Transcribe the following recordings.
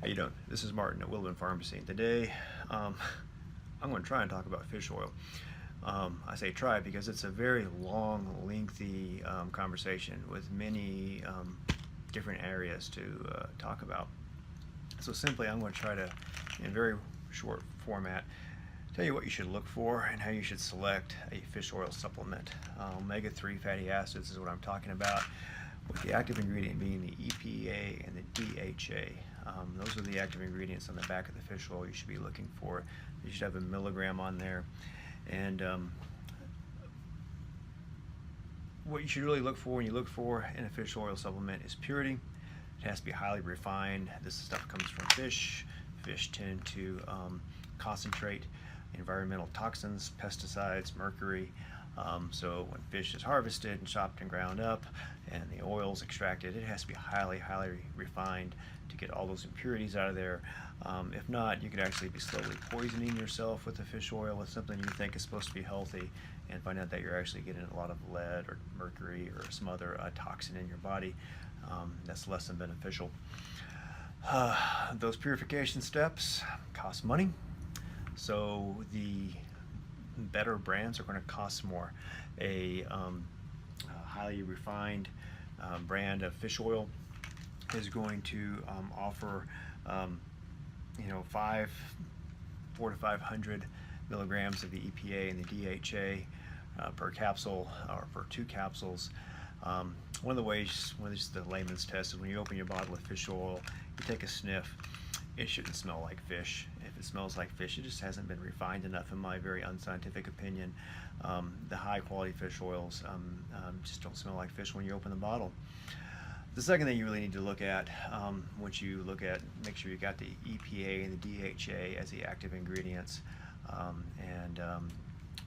How you doing? This is Martin at Willow Pharmacy. Today, I'm going to try and talk about fish oil. I say try because it's a very long, lengthy conversation with many different areas to talk about. So simply, I'm going to try to, in a very short format, tell you what you should look for and how you should select a fish oil supplement. Omega-3 fatty acids is what I'm talking about, with the active ingredient being the EPA and the DHA. Those are the active ingredients on the back of the fish oil you should be looking for. You should have a milligram on there. And what you should really look for when you look for in a fish oil supplement is purity. It has to be highly refined. This stuff comes from fish. Fish tend to concentrate environmental toxins, pesticides, mercury. So when fish is harvested and chopped and ground up and the oil's extracted, it has to be highly, highly refined to get all those impurities out of there. If not, you could actually be slowly poisoning yourself with the fish oil with something you think is supposed to be healthy and find out that you're actually getting a lot of lead or mercury or some other toxin in your body that's less than beneficial. Those purification steps cost money, so the better brands are going to cost more. A highly refined brand of fish oil is going to offer 400 to 500 milligrams of the EPA and the DHA per capsule or per 2 capsules. One of the ways, this is the layman's test, is when you open your bottle of fish oil, you take a sniff. It shouldn't smell like fish. If it smells like fish, it just hasn't been refined enough, in my very unscientific opinion. The high quality fish oils just don't smell like fish when you open the bottle. The second thing you really need to look at, once you look at, make sure you got the EPA and the DHA as the active ingredients, and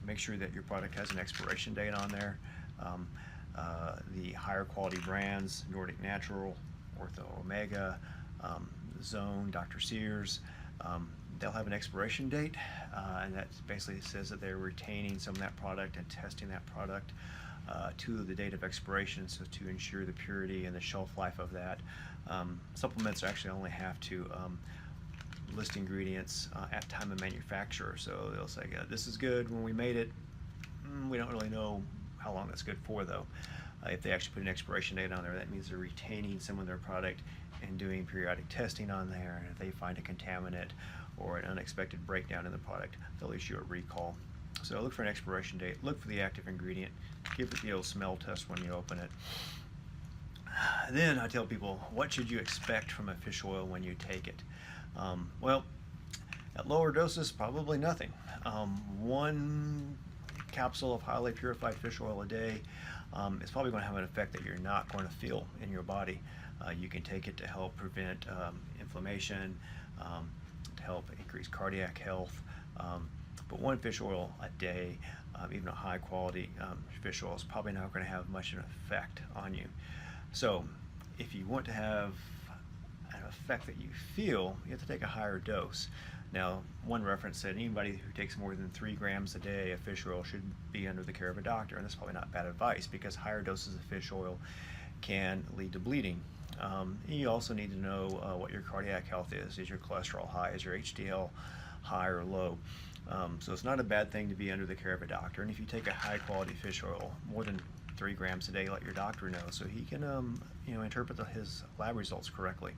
make sure that your product has an expiration date on there. The higher quality brands, Nordic Natural, Ortho Omega, Zone, Dr. Sears, they'll have an expiration date, and that basically says that they're retaining some of that product and testing that product to the date of expiration, so to ensure the purity and the shelf life of that. Supplements actually only have to list ingredients at time of manufacture, so they'll say this is good when we made it. We don't really know how long that's good for, though. If they actually put an expiration date on there, that means they're retaining some of their product and doing periodic testing on there. And if they find a contaminant or an unexpected breakdown in the product, they'll issue a recall. So look for an expiration date, look for the active ingredient, give it the old smell test when you open it. Then I tell people, what should you expect from a fish oil when you take it? Well, at lower doses, probably nothing. 1 capsule of highly purified fish oil a day is probably going to have an effect that you're not going to feel in your body. You can take it to help prevent inflammation, to help increase cardiac health, but 1 fish oil a day, even a high quality fish oil, is probably not going to have much of an effect on you. So if you want to have an effect that you feel, you have to take a higher dose. Now, one reference said anybody who takes more than 3 grams a day of fish oil should be under the care of a doctor, and that's probably not bad advice because higher doses of fish oil can lead to bleeding. You also need to know what your cardiac health is. Is your cholesterol high? Is your HDL high or low? So it's not a bad thing to be under the care of a doctor, and if you take a high quality fish oil, more than 3 grams a day, let your doctor know so he can interpret his lab results correctly.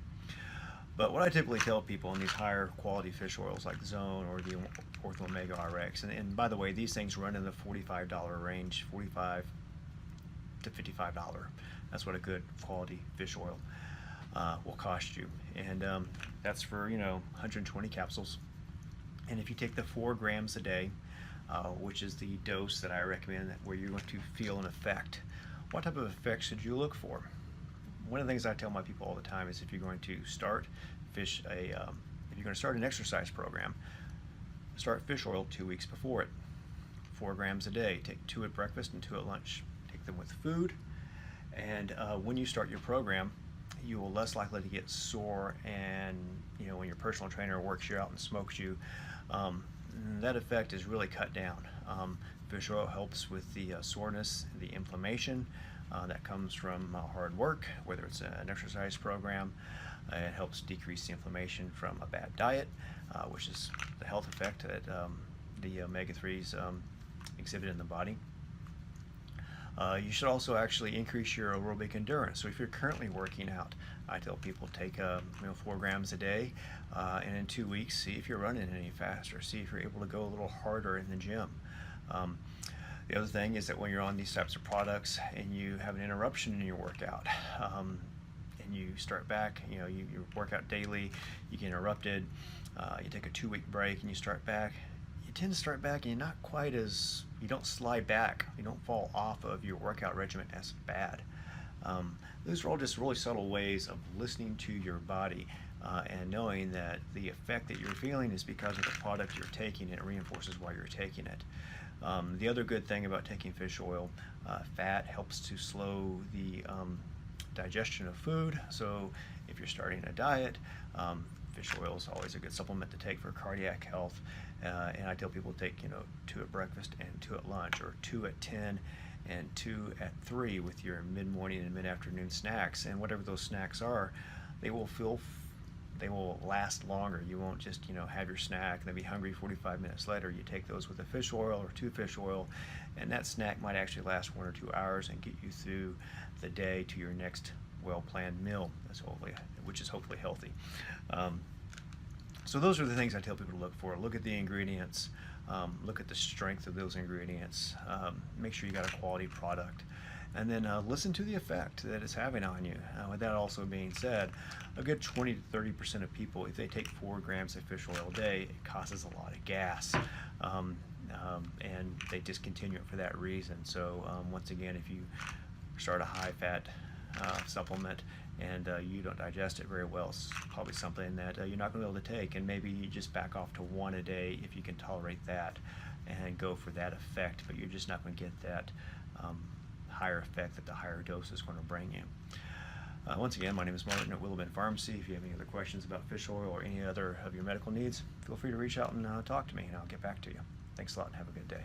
But what I typically tell people in these higher quality fish oils like Zone or the Ortho Omega RX, and by the way, these things run in the $45 range, $45 to $55. That's what a good quality fish oil will cost you. And that's for 120 capsules. And if you take the 4 grams a day, which is the dose that I recommend, where you're going to feel an effect, what type of effect should you look for? One of the things I tell my people all the time is if you're going to start if you're going to start an exercise program, start fish oil 2 weeks before it. 4 grams a day. Take 2 at breakfast and 2 at lunch. Take them with food, and when you start your program, you will less likely to get sore, and when your personal trainer works you out and smokes you, that effect is really cut down. Fish oil helps with the soreness, the inflammation, that comes from hard work, whether it's an exercise program. It helps decrease the inflammation from a bad diet, which is the health effect that the omega-3s exhibit in the body. You should also actually increase your aerobic endurance. So if you're currently working out, I tell people take 4 grams a day, and in 2 weeks, see if you're running any faster. See if you're able to go a little harder in the gym. The other thing is that when you're on these types of products and you have an interruption in your workout, and you start back, you work out daily, you get interrupted, you take a 2-week break and you start back, you tend to start back and you don't slide back, you don't fall off of your workout regimen as bad. Those are all just really subtle ways of listening to your body and knowing that the effect that you're feeling is because of the product you're taking, and it reinforces why you're taking it. The other good thing about taking fish oil, fat helps to slow the digestion of food. So if you're starting a diet, fish oil is always a good supplement to take for cardiac health. And I tell people to take 2 at breakfast and 2 at lunch, or 2 at 10 and 2 at 3 with your mid-morning and mid-afternoon snacks. And whatever those snacks are, they will last longer. You won't just have your snack and then be hungry 45 minutes later. You take those with a fish oil or 2 fish oil, and that snack might actually last 1 or 2 hours and get you through the day to your next well-planned meal, which is hopefully healthy. So those are the things I tell people to look for. Look at the ingredients, look at the strength of those ingredients, make sure you got a quality product, and then listen to the effect that it's having on you. With that also being said, a good 20 to 30% of people, if they take 4 grams of fish oil a day, it causes a lot of gas, and they discontinue it for that reason. So once again, if you start a high-fat supplement and you don't digest it very well, it's probably something that you're not going to be able to take, and maybe you just back off to 1 a day if you can tolerate that and go for that effect, but you're just not going to get that higher effect that the higher dose is going to bring you. Once again, my name is Martin at Willow Pharmacy. If you have any other questions about fish oil or any other of your medical needs, feel free to reach out and talk to me, and I'll get back to you. Thanks a lot and have a good day.